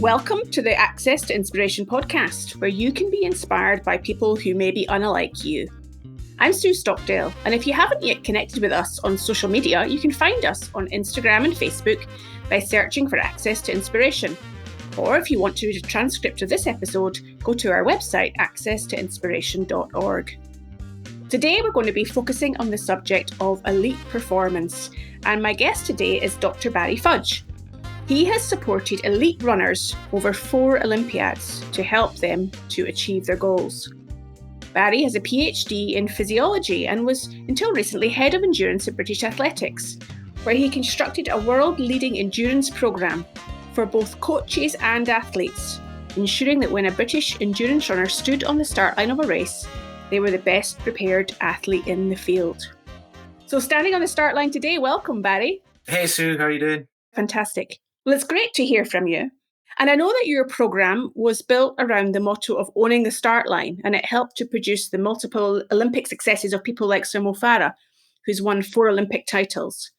Welcome to the Access to Inspiration podcast, where you can be inspired by people who may be unlike you. I'm Sue Stockdale, and if you haven't yet connected with us on social media, you can find us on Instagram and Facebook by searching for Access to Inspiration. Or if you want to read a transcript of this episode, go to our website, accesstoinspiration.org. Today we're going to be focusing on the subject of elite performance, and my guest today is Dr. Barry Fudge. He has supported elite runners over 4 Olympiads to help them to achieve their goals. Barry has a PhD in physiology and was, until recently, head of endurance at British Athletics, where he constructed a world-leading endurance programme for both coaches and athletes, ensuring that when a British endurance runner stood on the start line of a race, they were the best prepared athlete in the field. So standing on the start line today, welcome, Barry. Hey, Sue, how are you doing? Fantastic. Well, it's great to hear from you. And I know that your programme was built around the motto of owning the start line, and it helped to produce the multiple Olympic successes of people like Sir Mo Farah, who's won 4 Olympic titles.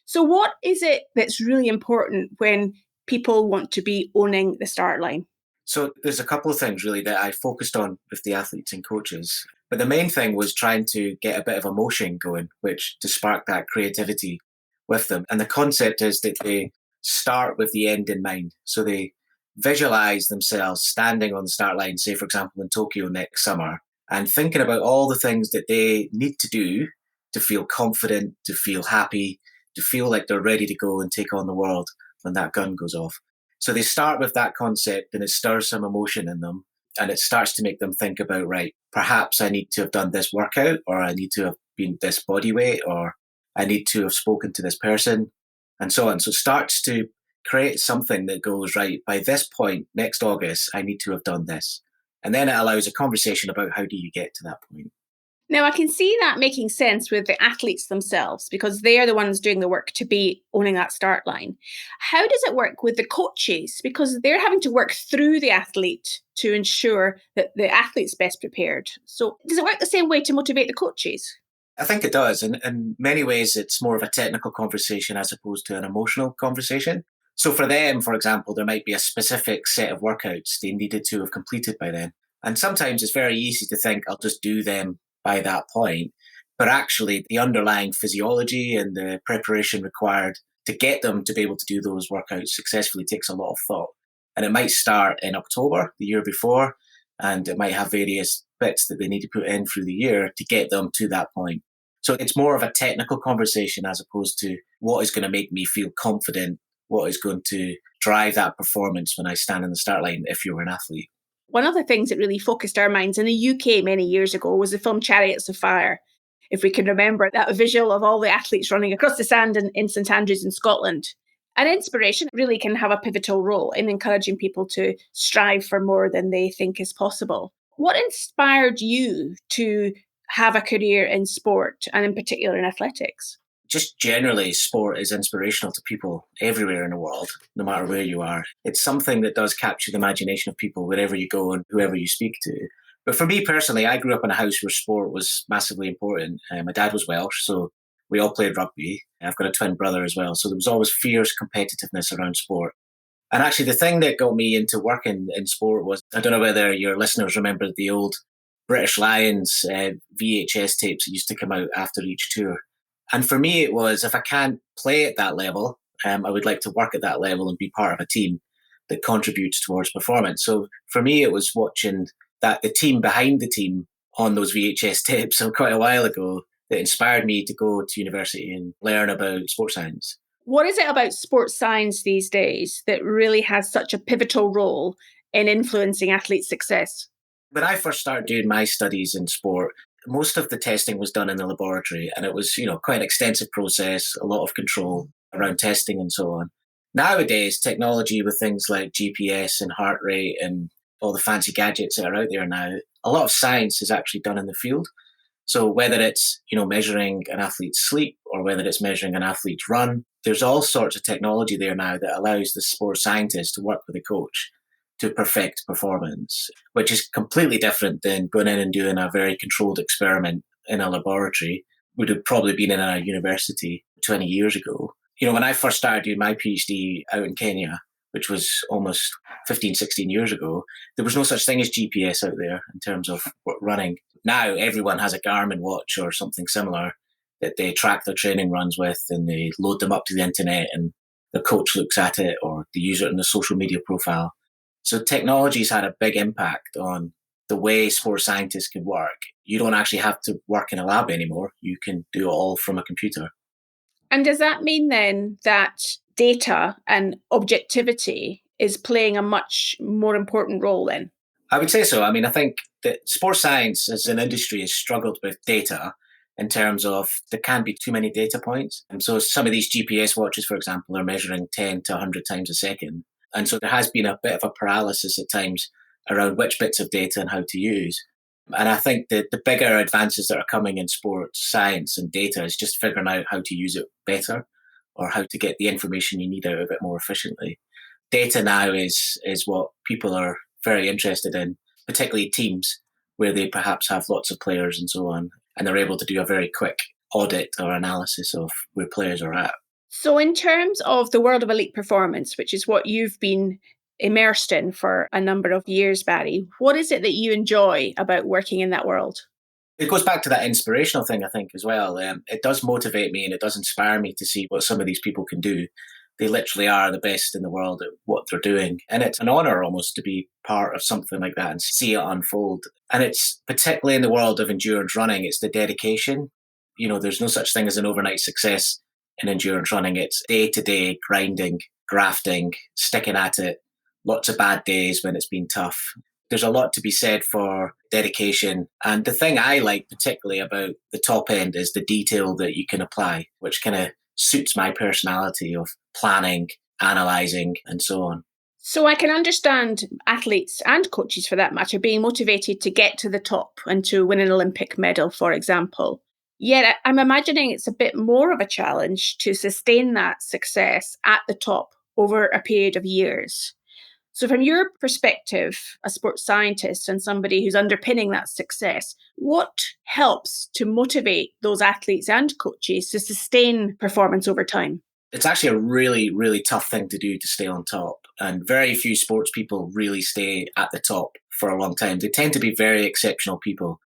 So what is it that's really important when people want to be owning the start line? So there's a couple of things really that I focused on with the athletes and coaches. But the main thing was trying to get a bit of emotion going, which to spark that creativity with them. And the concept is that they start with the end in mind. So they visualize themselves standing on the start line, say, for example, in Tokyo next summer, and thinking about all the things that they need to do to feel confident, to feel happy, to feel like they're ready to go and take on the world when that gun goes off. So they start with that concept and it stirs some emotion in them, and it starts to make them think about, right, perhaps I need to have done this workout, or I need to have been this body weight, or I need to have spoken to this person, and so on. So it starts to create something that goes, right, by this point, next August, I need to have done this. And then it allows a conversation about how do you get to that point. Now, I can see that making sense with the athletes themselves, because they are the ones doing the work to be owning that start line. How does it work with the coaches? Because they're having to work through the athlete to ensure that the athlete's best prepared. So does it work the same way to motivate the coaches? I think it does. In many ways, it's more of a technical conversation as opposed to an emotional conversation. So for them, for example, there might be a specific set of workouts they needed to have completed by then. And sometimes it's very easy to think, I'll just do them by that point. But actually, the underlying physiology and the preparation required to get them to be able to do those workouts successfully takes a lot of thought. And it might start in October, the year before, and it might have various bits that they need to put in through the year to get them to that point. So it's more of a technical conversation as opposed to what is going to make me feel confident, what is going to drive that performance when I stand in the start line if you're an athlete. One of the things that really focused our minds in the UK many years ago was the film Chariots of Fire. If we can remember that visual of all the athletes running across the sand in St Andrews in Scotland. And inspiration really can have a pivotal role in encouraging people to strive for more than they think is possible. What inspired you to have a career in sport, and in particular in athletics? Just generally, sport is inspirational to people everywhere in the world, no matter where you are. It's something that does capture the imagination of people wherever you go and whoever you speak to. But for me personally, I grew up in a house where sport was massively important. My dad was Welsh, so we all played rugby. I've got a twin brother as well. So there was always fierce competitiveness around sport. And actually, the thing that got me into working in sport was, I don't know whether your listeners remember the old British Lions VHS tapes that used to come out after each tour. And for me, it was, if I can't play at that level, I would like to work at that level and be part of a team that contributes towards performance. So for me, it was watching that the team behind the team on those VHS tapes quite a while ago that inspired me to go to university and learn about sports science. What is it about sports science these days that really has such a pivotal role in influencing athletes' success? When I first started doing my studies in sport, most of the testing was done in the laboratory, and it was, quite an extensive process, a lot of control around testing and so on. Nowadays, technology with things like GPS and heart rate and all the fancy gadgets that are out there now, a lot of science is actually done in the field. So whether it's, measuring an athlete's sleep or whether it's measuring an athlete's run, there's all sorts of technology there now that allows the sports scientist to work with a coach to perfect performance, which is completely different than going in and doing a very controlled experiment in a laboratory. Would have probably been in a university 20 years ago. When I first started doing my PhD out in Kenya, which was almost 15, 16 years ago, there was no such thing as GPS out there in terms of running. Now everyone has a Garmin watch or something similar that they track their training runs with, and they load them up to the internet, and the coach looks at it, or they use it in a social media profile. So technology's had a big impact on the way sports scientists can work. You don't actually have to work in a lab anymore. You can do it all from a computer. And does that mean then that data and objectivity is playing a much more important role then? I would say so. I mean, I think that sports science as an industry has struggled with data in terms of there can be too many data points. And so some of these GPS watches, for example, are measuring 10 to 100 times a second. And so there has been a bit of a paralysis at times around which bits of data and how to use. And I think that the bigger advances that are coming in sports science and data is just figuring out how to use it better, or how to get the information you need out of it more efficiently. Data now is what people are very interested in, particularly teams where they perhaps have lots of players and so on, and they're able to do a very quick audit or analysis of where players are at. So in terms of the world of elite performance, which is what you've been immersed in for a number of years, Barry, what is it that you enjoy about working in that world? It goes back to that inspirational thing, I think, as well. It does motivate me and it does inspire me to see what some of these people can do. They literally are the best in the world at what they're doing. And it's an honor almost to be part of something like that and see it unfold. And it's particularly in the world of endurance running, it's the dedication. There's no such thing as an overnight success in endurance running. It's day-to-day grinding, grafting, sticking at it, lots of bad days when it's been tough. There's a lot to be said for dedication. And the thing I like particularly about the top end is the detail that you can apply, which kind of suits my personality of planning, analysing, and so on. So I can understand athletes and coaches, for that matter, being motivated to get to the top and to win an Olympic medal, for example. Yet I'm imagining it's a bit more of a challenge to sustain that success at the top over a period of years. So from your perspective, a sports scientist and somebody who's underpinning that success, what helps to motivate those athletes and coaches to sustain performance over time? It's actually a really, really tough thing to do, to stay on top. And very few sports people really stay at the top for a long time. They tend to be very exceptional people.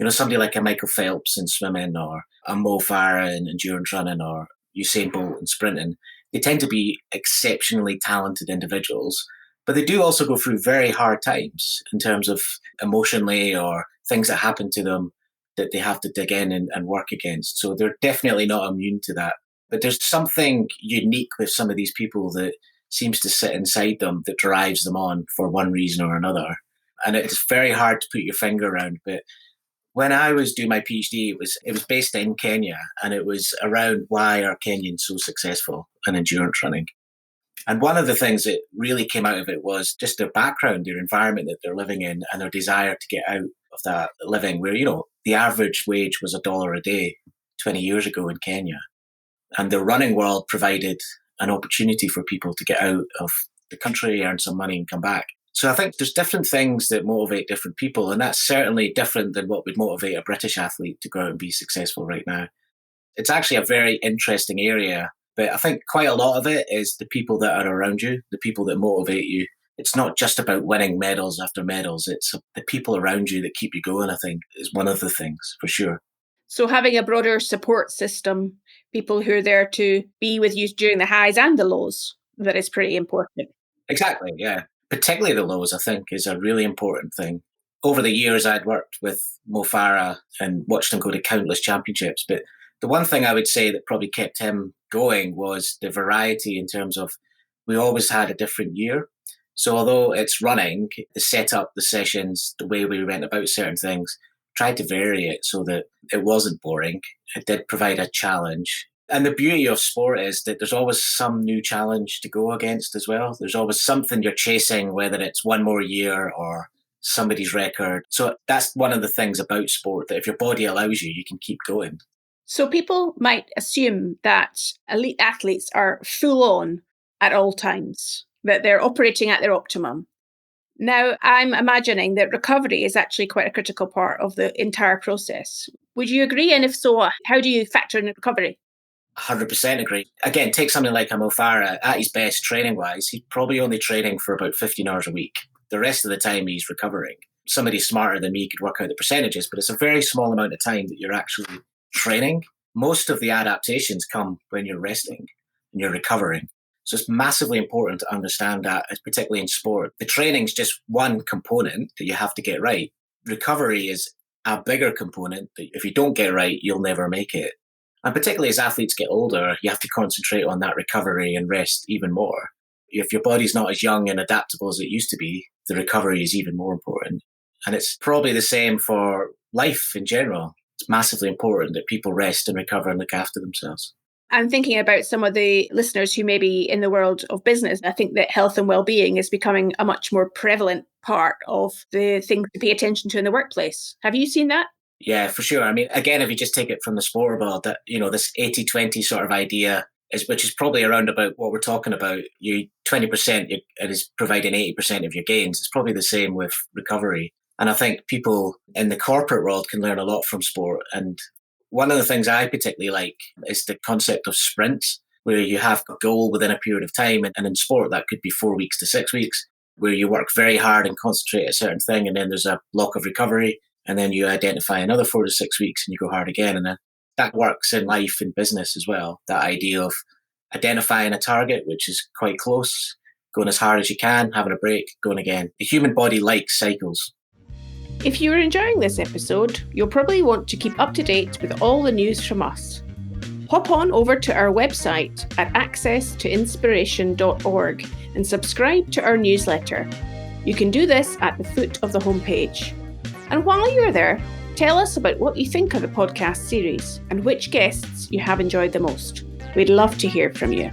Somebody like a Michael Phelps in swimming, or a Mo Farah in endurance running, or Usain Bolt in sprinting. They tend to be exceptionally talented individuals. But they do also go through very hard times in terms of emotionally, or things that happen to them that they have to dig in and work against. So they're definitely not immune to that. But there's something unique with some of these people that seems to sit inside them that drives them on for one reason or another. And it's very hard to put your finger around. But when I was doing my PhD, it was based in Kenya, and it was around why are Kenyans so successful in endurance running. And one of the things that really came out of it was just their background, their environment that they're living in, and their desire to get out of that living where, the average wage was $1 a day 20 years ago in Kenya. And the running world provided an opportunity for people to get out of the country, earn some money and come back. So I think there's different things that motivate different people. And that's certainly different than what would motivate a British athlete to go out and be successful right now. It's actually a very interesting area. But I think quite a lot of it is the people that are around you, the people that motivate you. It's not just about winning medals after medals. It's the people around you that keep you going, I think, is one of the things, for sure. So having a broader support system, people who are there to be with you during the highs and the lows, that is pretty important. Exactly, yeah. Particularly the lows, I think, is a really important thing. Over the years, I'd worked with Mo Farah and watched him go to countless championships. But the one thing I would say that probably kept him going was the variety in terms of we always had a different year. So although it's running, the setup, the sessions, the way we went about certain things, tried to vary it so that it wasn't boring. It did provide a challenge. And the beauty of sport is that there's always some new challenge to go against as well. There's always something you're chasing, whether it's one more year or somebody's record. So that's one of the things about sport, that if your body allows you, you can keep going. So people might assume that elite athletes are full on at all times, that they're operating at their optimum. Now, I'm imagining that recovery is actually quite a critical part of the entire process. Would you agree? And if so, how do you factor in recovery? 100% agree. Again, take something like Mo Farah. At his best training-wise, he's probably only training for about 15 hours a week. The rest of the time he's recovering. Somebody smarter than me could work out the percentages, but it's a very small amount of time that you're actually training. Most of the adaptations come when you're resting and you're recovering. So it's massively important to understand that, particularly in sport. The training's just one component that you have to get right. Recovery is a bigger component that if you don't get right, you'll never make it. And particularly as athletes get older, you have to concentrate on that recovery and rest even more. If your body's not as young and adaptable as it used to be, the recovery is even more important. And it's probably the same for life in general. It's massively important that people rest and recover and look after themselves. I'm thinking about some of the listeners who may be in the world of business. I think that health and well-being is becoming a much more prevalent part of the things to pay attention to in the workplace. Have you seen that? Yeah, for sure. I mean, again, if you just take it from the sport world, that, this 80-20 sort of idea which is probably around about what we're talking about. You 20% it is providing 80% of your gains. It's probably the same with recovery. And I think people in the corporate world can learn a lot from sport. And one of the things I particularly like is the concept of sprints, where you have a goal within a period of time. And in sport, that could be 4 weeks to 6 weeks, where you work very hard and concentrate on a certain thing. And then there's a block of recovery. And then you identify another 4 to 6 weeks and you go hard again. And then that works in life and business as well. That idea of identifying a target, which is quite close, going as hard as you can, having a break, going again. The human body likes cycles. If you're enjoying this episode, you'll probably want to keep up to date with all the news from us. Hop on over to our website at accesstoinspiration.org and subscribe to our newsletter. You can do this at the foot of the homepage. And while you're there, tell us about what you think of the podcast series and which guests you have enjoyed the most. We'd love to hear from you.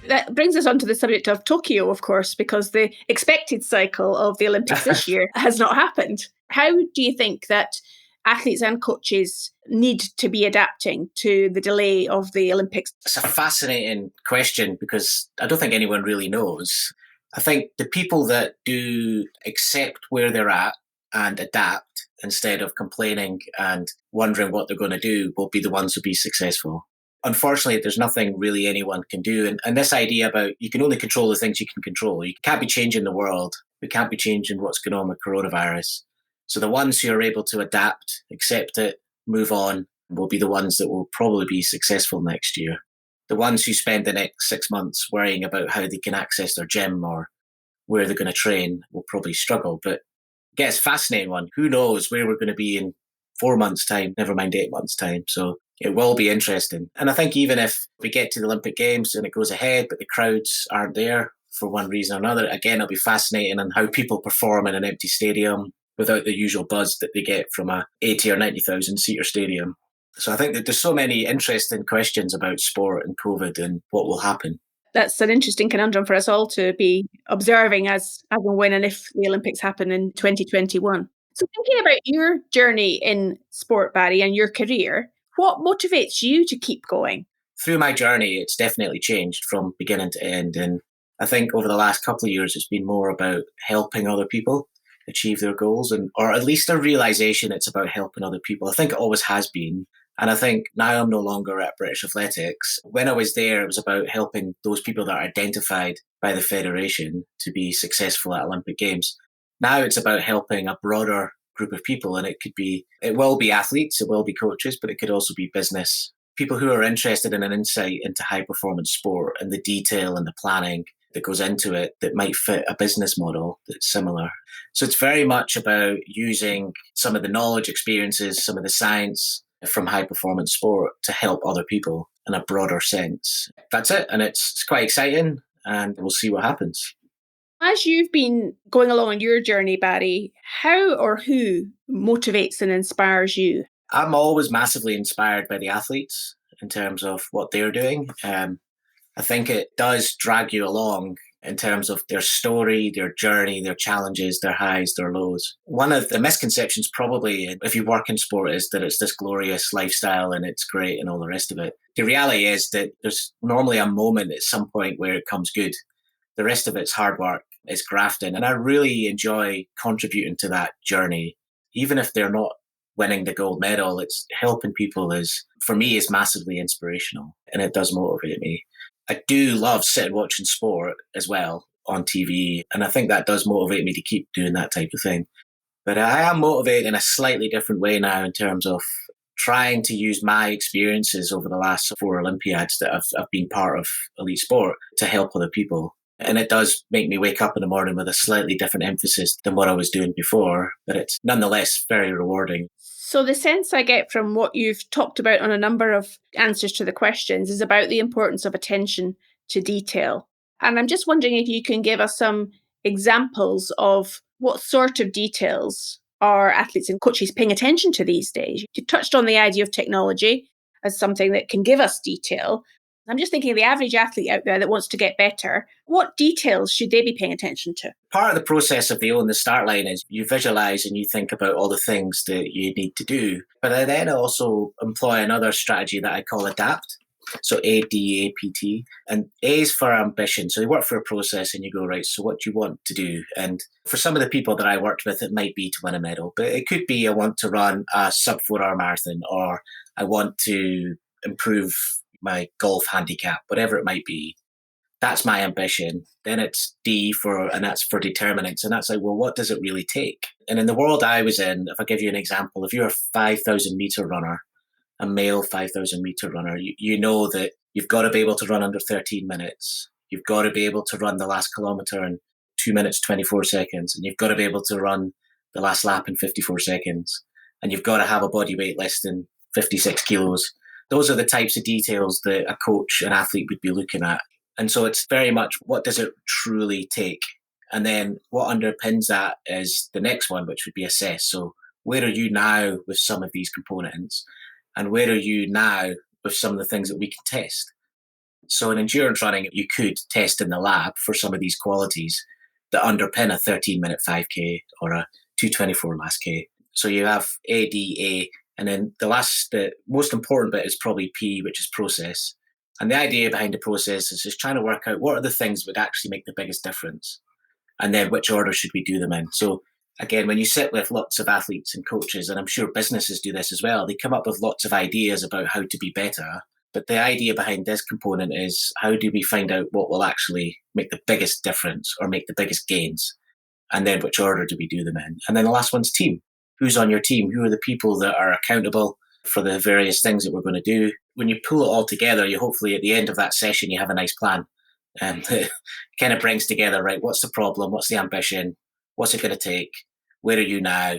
That brings us on to the subject of Tokyo, of course, because the expected cycle of the Olympics this year has not happened. How do you think that athletes and coaches need to be adapting to the delay of the Olympics? It's a fascinating question because I don't think anyone really knows. I think the people that do accept where they're at and adapt instead of complaining and wondering what they're going to do will be the ones who be successful. Unfortunately, there's nothing really anyone can do. And this idea about you can only control the things you can control. You can't be changing the world. We can't be changing what's going on with coronavirus. So the ones who are able to adapt, accept it, move on, will be the ones that will probably be successful next year. The ones who spend the next 6 months worrying about how they can access their gym or where they're going to train will probably struggle. But yeah, it's a fascinating one. Who knows where we're going to be in 4 months' time, never mind 8 months' time. So it will be interesting. And I think even if we get to the Olympic Games and it goes ahead, but the crowds aren't there for one reason or another, again, it'll be fascinating on how people perform in an empty stadium without the usual buzz that they get from a 80 or 90,000 seater stadium. So I think that there's so many interesting questions about sport and COVID and what will happen. That's an interesting conundrum for us all to be observing as and when and if the Olympics happen in 2021. So thinking about your journey in sport, Barry, and your career, what motivates you to keep going? Through my journey, it's definitely changed from beginning to end. And I think over the last couple of years, it's been more about helping other people achieve their goals, or at least a realization it's about helping other people. I think it always has been. And I think now I'm no longer at British Athletics. When I was there, it was about helping those people that are identified by the Federation to be successful at Olympic Games. Now it's about helping a broader group of people, and it will be athletes, it will be coaches, but it could also be business. People who are interested in an insight into high performance sport and the detail and the planning that goes into it that might fit a business model that's similar. So it's very much about using some of the knowledge, experiences, some of the science from high performance sport to help other people in a broader sense. That's it. And it's quite exciting, and we'll see what happens. As you've been going along on your journey, Barry, how or who motivates and inspires you? I'm always massively inspired by the athletes in terms of what they're doing. I think it does drag you along in terms of their story, their journey, their challenges, their highs, their lows. One of the misconceptions probably, if you work in sport, is that it's this glorious lifestyle and it's great and all the rest of it. The reality is that there's normally a moment at some point where it comes good. The rest of it's hard work, it's grafting. And I really enjoy contributing to that journey, even if they're not winning the gold medal. It's helping people for me, is massively inspirational, and it does motivate me. I do love sitting watching sport as well on TV, and I think that does motivate me to keep doing that type of thing. But I am motivated in a slightly different way now in terms of trying to use my experiences over the last 4 Olympiads that I've been part of elite sport to help other people. And it does make me wake up in the morning with a slightly different emphasis than what I was doing before, but it's nonetheless very rewarding. So the sense I get from what you've talked about on a number of answers to the questions is about the importance of attention to detail. And I'm just wondering if you can give us some examples of what sort of details are athletes and coaches paying attention to these days. You touched on the idea of technology as something that can give us detail. I'm just thinking of the average athlete out there that wants to get better. What details should they be paying attention to? Part of the process of the Own the Start line is you visualize and you think about all the things that you need to do. But I then also employ another strategy that I call ADAPT. So ADAPT. And A is for ambition. So you work for a process and you go, right, so what do you want to do? And for some of the people that I worked with, it might be to win a medal. But it could be I want to run a sub 4 hour marathon, or I want to improve my golf handicap, whatever it might be. That's my ambition. Then it's D and that's for determinants. And that's like, well, what does it really take? And in the world I was in, if I give you an example, if you're a 5,000 meter runner, a male 5,000 meter runner, you know that you've got to be able to run under 13 minutes. You've got to be able to run the last kilometer in 2 minutes, 24 seconds. And you've got to be able to run the last lap in 54 seconds. And you've got to have a body weight less than 56 kilos. Those are the types of details that a coach, an athlete would be looking at. And so it's very much, what does it truly take? And then what underpins that is the next one, which would be assess. So where are you now with some of these components? And where are you now with some of the things that we can test? So in endurance running, you could test in the lab for some of these qualities that underpin a 13-minute 5K or a 2:24 last K. So you have A, D, A, and then the most important bit is probably P, which is process. And the idea behind the process is just trying to work out what are the things that would actually make the biggest difference, and then which order should we do them in. So again, when you sit with lots of athletes and coaches, and I'm sure businesses do this as well, they come up with lots of ideas about how to be better. But the idea behind this component is, how do we find out what will actually make the biggest difference or make the biggest gains? And then which order do we do them in? And then the last one's team. Who's on your team? Who are the people that are accountable for the various things that we're going to do? When you pull it all together, you hopefully at the end of that session, you have a nice plan. And it kind of brings together, right, what's the problem? What's the ambition? What's it going to take? Where are you now?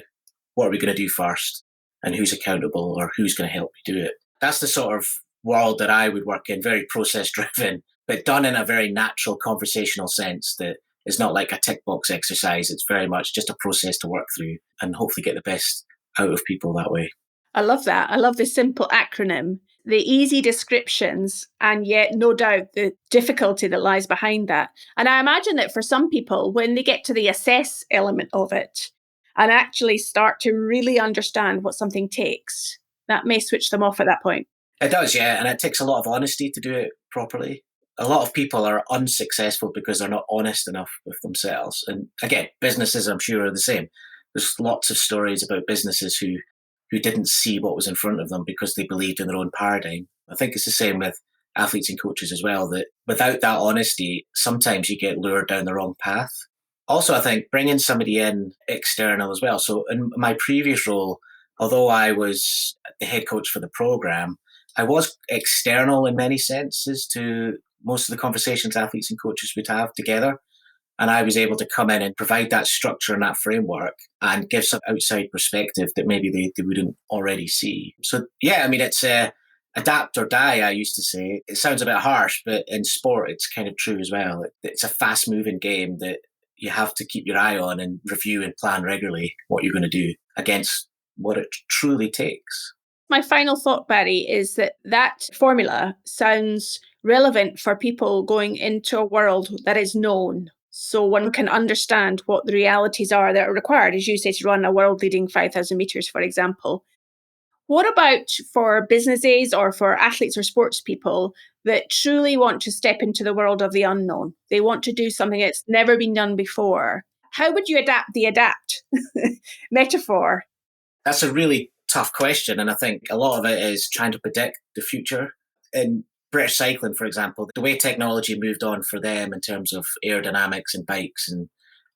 What are we going to do first? And who's accountable, or who's going to help you do it? That's the sort of world that I would work in, very process driven, but done in a very natural conversational sense that is not like a tick box exercise. It's very much just a process to work through and hopefully get the best out of people that way. I love that. I love the simple acronym, the easy descriptions, and yet no doubt the difficulty that lies behind that. And I imagine that for some people, when they get to the assess element of it and actually start to really understand what something takes, that may switch them off at that point. It does, yeah. And it takes a lot of honesty to do it properly. A lot of people are unsuccessful because they're not honest enough with themselves. And again, businesses, I'm sure, are the same. There's lots of stories about businesses who didn't see what was in front of them because they believed in their own paradigm. I think it's the same with athletes and coaches as well, that without that honesty, sometimes you get lured down the wrong path. Also, I think bringing somebody in external as well. So in my previous role, although I was the head coach for the program, I was external in many senses to most of the conversations athletes and coaches would have together. And I was able to come in and provide that structure and that framework and give some outside perspective that maybe they wouldn't already see. So, yeah, I mean, it's adapt or die, I used to say. It sounds a bit harsh, but in sport, it's kind of true as well. It's a fast-moving game that you have to keep your eye on and review and plan regularly what you're going to do against what it truly takes. My final thought, Barry, is that formula sounds relevant for people going into a world that is known. So one can understand what the realities are that are required, as you say, to run a world-leading 5,000 meters, for example. What about for businesses or for athletes or sports people that truly want to step into the world of the unknown? They want to do something that's never been done before. How would you adapt the adapt metaphor? That's a really tough question. And I think a lot of it is trying to predict the future. In British cycling, for example, the way technology moved on for them in terms of aerodynamics and bikes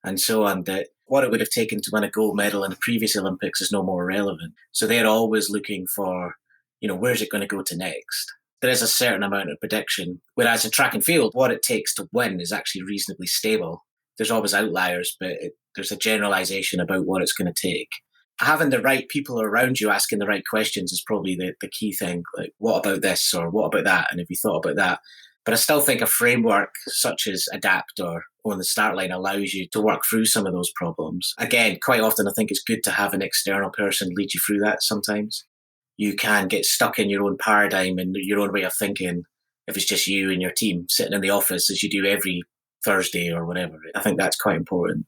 and so on, that what it would have taken to win a gold medal in the previous Olympics is no more relevant. So they're always looking for, where's it going to go to next? There is a certain amount of prediction, whereas in track and field, what it takes to win is actually reasonably stable. There's always outliers, but there's a generalization about what it's going to take. Having the right people around you asking the right questions is probably the key thing. Like, what about this or what about that? And have you thought about that? But I still think a framework such as ADAPT or On the Start Line allows you to work through some of those problems. Again, quite often I think it's good to have an external person lead you through that sometimes. You can get stuck in your own paradigm and your own way of thinking if it's just you and your team sitting in the office as you do every Thursday or whatever. I think that's quite important.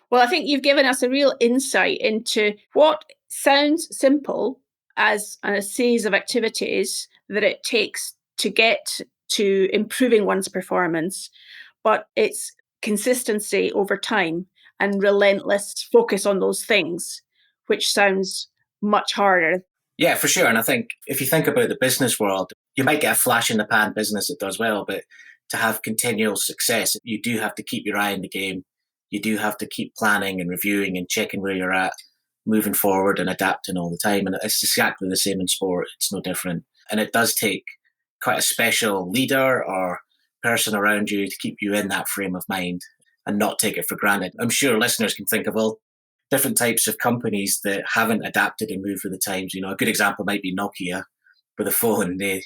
Well, I think you've given us a real insight into what sounds simple as a series of activities that it takes to get to improving one's performance, but it's consistency over time and relentless focus on those things, which sounds much harder. Yeah, for sure. And I think if you think about the business world, you might get a flash in the pan business that does well, but to have continual success, you do have to keep your eye on the game. You do have to keep planning and reviewing and checking where you're at, moving forward and adapting all the time. And it's exactly the same in sport. It's no different. And it does take quite a special leader or person around you to keep you in that frame of mind and not take it for granted. I'm sure listeners can think of all different types of companies that haven't adapted and moved with the times. A good example might be Nokia with the phone. They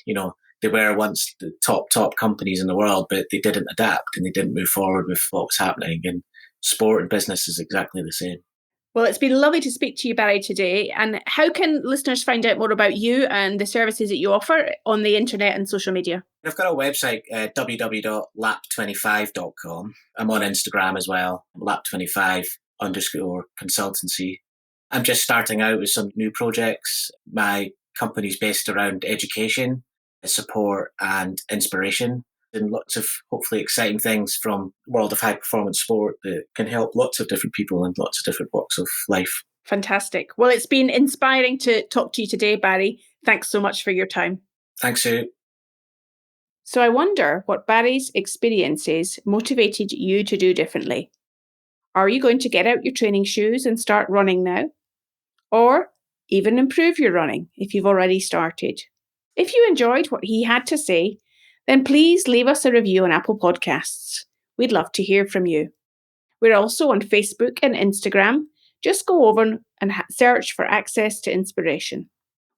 were once the top companies in the world, but they didn't adapt and they didn't move forward with what was happening. And sport and business is exactly the same. Well, it's been lovely to speak to you, Barry, today. And how can listeners find out more about you and the services that you offer on the internet and social media? I've got a website, www.lap25.com. I'm on Instagram as well, lap25_consultancy. I'm just starting out with some new projects. My company's based around education, support and inspiration. And lots of hopefully exciting things from the world of high performance sport that can help lots of different people in lots of different walks of life. Fantastic. Well, it's been inspiring to talk to you today, Barry. Thanks so much for your time. Thanks, Sue. So I wonder what Barry's experiences motivated you to do differently. Are you going to get out your training shoes and start running now? Or even improve your running if you've already started? If you enjoyed what he had to say, then please leave us a review on Apple Podcasts. We'd love to hear from you. We're also on Facebook and Instagram. Just go over and search for Access to Inspiration.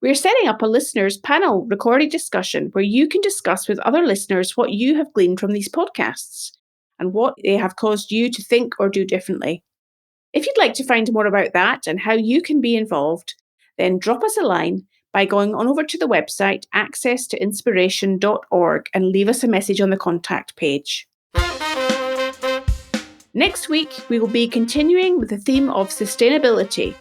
We're setting up a listeners panel recorded discussion where you can discuss with other listeners what you have gleaned from these podcasts and what they have caused you to think or do differently. If you'd like to find more about that and how you can be involved, then drop us a line by going on over to the website accesstoinspiration.org and leave us a message on the contact page. Next week, we will be continuing with the theme of sustainability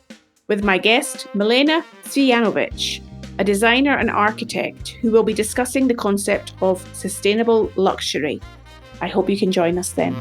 with my guest, Milena Cvijanovic, a designer and architect who will be discussing the concept of sustainable luxury. I hope you can join us then.